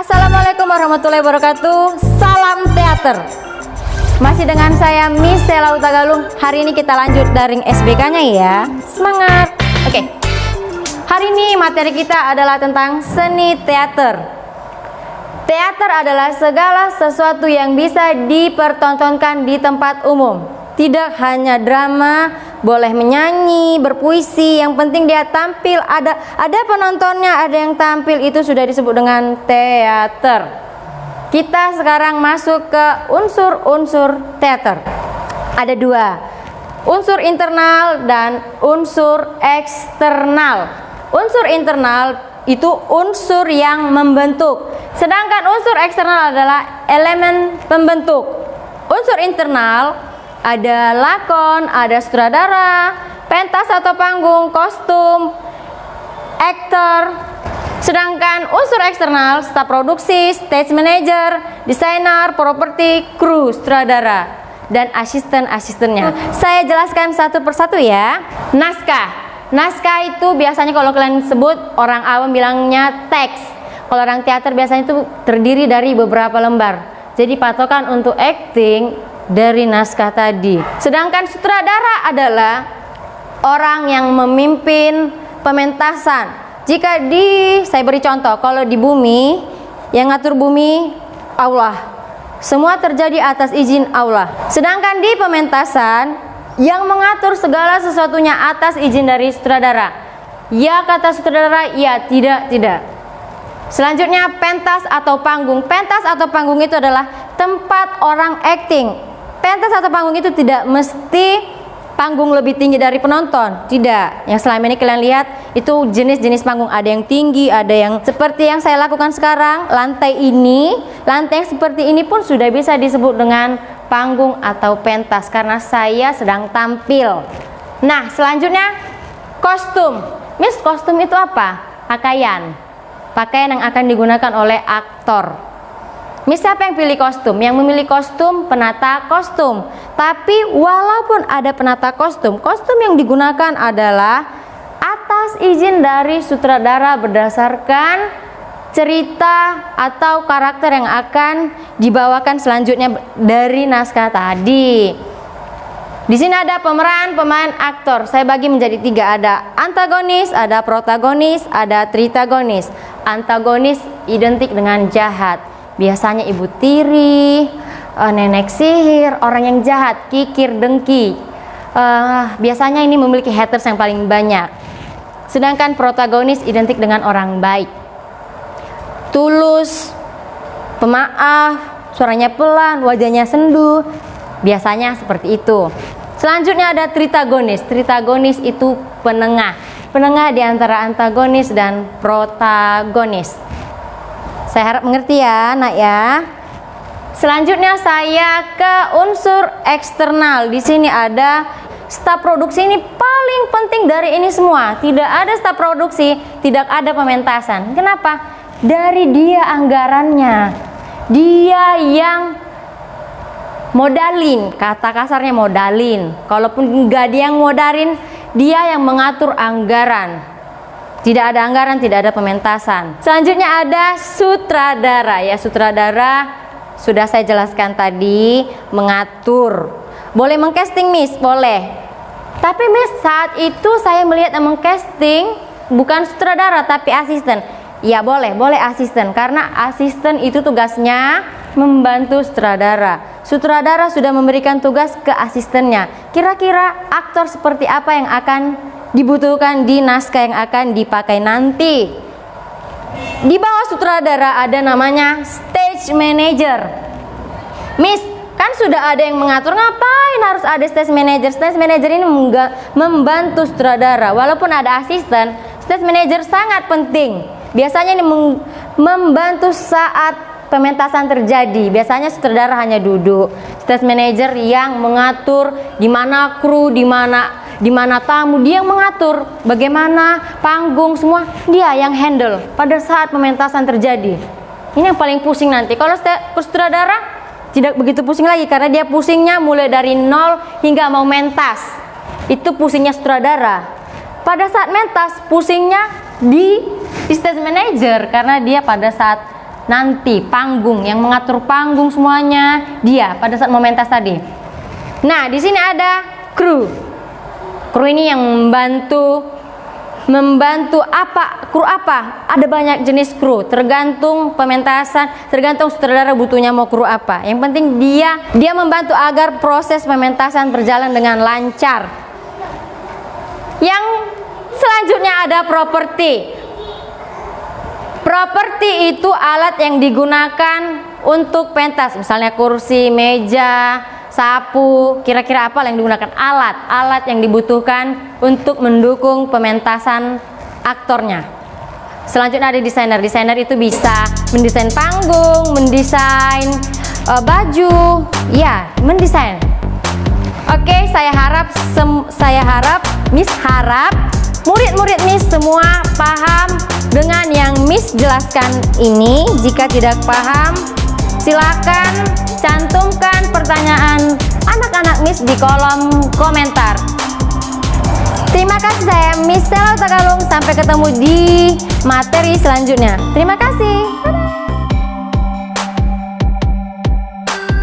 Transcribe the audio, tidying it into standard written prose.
Assalamualaikum warahmatullahi wabarakatuh. Salam teater. Masih dengan saya Miss Sela Utagalung. Hari ini kita lanjut daring SBK-nya ya. Semangat. Oke. Hari ini materi kita adalah tentang seni teater. Teater adalah segala sesuatu yang bisa dipertontonkan di tempat umum. Tidak hanya drama, boleh menyanyi, berpuisi, yang penting dia tampil, ada penontonnya, ada yang tampil, itu sudah disebut dengan teater. Kita sekarang masuk ke unsur-unsur teater. Ada dua, unsur internal dan unsur eksternal. Unsur internal itu unsur yang membentuk, sedangkan unsur eksternal adalah elemen pembentuk. Unsur internal ada lakon, ada sutradara, pentas atau panggung, kostum, aktor. Sedangkan unsur eksternal staf produksi, stage manager, desainer, properti, kru, sutradara, dan asisten-asistennya. Saya jelaskan satu persatu ya. Naskah. Naskah itu biasanya kalau kalian sebut, orang awam bilangnya teks. Kalau orang teater biasanya itu terdiri dari beberapa lembar. Jadi patokan untuk acting dari naskah tadi. Sedangkan sutradara adalah orang yang memimpin pementasan. Jika saya beri contoh, kalau di bumi, yang ngatur bumi Allah, semua terjadi atas izin Allah. Sedangkan di pementasan, yang mengatur segala sesuatunya atas izin dari sutradara. Ya kata sutradara, ya tidak. Selanjutnya pentas atau panggung. Pentas atau panggung itu adalah tempat orang acting. Pentas atau panggung itu tidak mesti panggung lebih tinggi dari penonton, tidak. Yang selama ini kalian lihat itu jenis-jenis panggung, ada yang tinggi, ada yang seperti yang saya lakukan sekarang. Lantai yang seperti ini pun sudah bisa disebut dengan panggung atau pentas karena saya sedang tampil. Nah, selanjutnya kostum. Miss, kostum itu apa? Pakaian yang akan digunakan oleh aktor. Miss, siapa yang pilih kostum? Yang memilih kostum penata kostum. Tapi walaupun ada penata kostum, kostum yang digunakan adalah atas izin dari sutradara berdasarkan cerita atau karakter yang akan dibawakan selanjutnya dari naskah tadi. Di sini ada pemeran pemain aktor. Saya bagi menjadi tiga, ada antagonis, ada protagonis, ada tritagonis. Antagonis identik dengan jahat. Biasanya ibu tiri, nenek sihir, orang yang jahat, kikir, dengki. Biasanya ini memiliki haters yang paling banyak. Sedangkan protagonis identik dengan orang baik, tulus, pemaaf, suaranya pelan, wajahnya sendu. Biasanya seperti itu. Selanjutnya ada tritagonis. Tritagonis itu penengah di antara antagonis dan protagonis. Saya harap mengerti ya, nak ya. Selanjutnya saya ke unsur eksternal. Di sini ada staf produksi, ini paling penting dari ini semua. Tidak ada staf produksi, tidak ada pementasan. Kenapa? Dari dia anggarannya. Dia yang modalin, kata kasarnya modalin. Kalaupun enggak dia yang modalin, dia yang mengatur anggaran. Tidak ada anggaran, tidak ada pementasan. Selanjutnya ada sutradara. Ya, sutradara sudah saya jelaskan tadi, mengatur. Boleh mengcasting, Miss? Boleh. Tapi Miss, saat itu saya melihat yang mengcasting bukan sutradara tapi asisten. Ya boleh asisten, karena asisten itu tugasnya membantu sutradara. Sutradara sudah memberikan tugas ke asistennya. Kira-kira aktor seperti apa yang akan dibutuhkan di naskah yang akan dipakai nanti. Di bawah sutradara ada namanya stage manager. Miss, kan sudah ada yang mengatur, ngapain harus ada stage manager? Stage manager ini membantu sutradara. Walaupun ada asisten, stage manager sangat penting. Biasanya ini membantu saat pementasan terjadi. Biasanya sutradara hanya duduk. Stage manager yang mengatur di mana kru, di mana tamu, dia yang mengatur bagaimana panggung, semua dia yang handle pada saat pementasan terjadi. Ini yang paling pusing nanti. Kalau sutradara tidak begitu pusing lagi, karena dia pusingnya mulai dari nol hingga mau mentas. Itu pusingnya sutradara. Pada saat mentas pusingnya di stage manager, karena dia pada saat nanti panggung, yang mengatur panggung semuanya dia pada saat mementas tadi. Nah, di sini ada kru. Kru ini yang membantu apa? Kru apa? Ada banyak jenis kru, tergantung pementasan, tergantung sutradara butuhnya mau kru apa. Yang penting dia membantu agar proses pementasan berjalan dengan lancar. Yang selanjutnya ada properti. Properti itu alat yang digunakan untuk pentas, misalnya kursi, meja, sapu, kira-kira apa yang digunakan? Alat yang dibutuhkan untuk mendukung pementasan aktornya. Selanjutnya ada desainer. Desainer itu bisa mendesain panggung, mendesain baju, ya, mendesain. Oke, saya harap Miss harap murid-murid Miss semua paham dengan yang Miss jelaskan ini. Jika tidak paham, silakan cantumkan pertanyaan anak-anak Miss di kolom komentar. Terima kasih, saya Miss Sela Tagalung. Sampai ketemu di materi selanjutnya. Terima kasih. Dadah.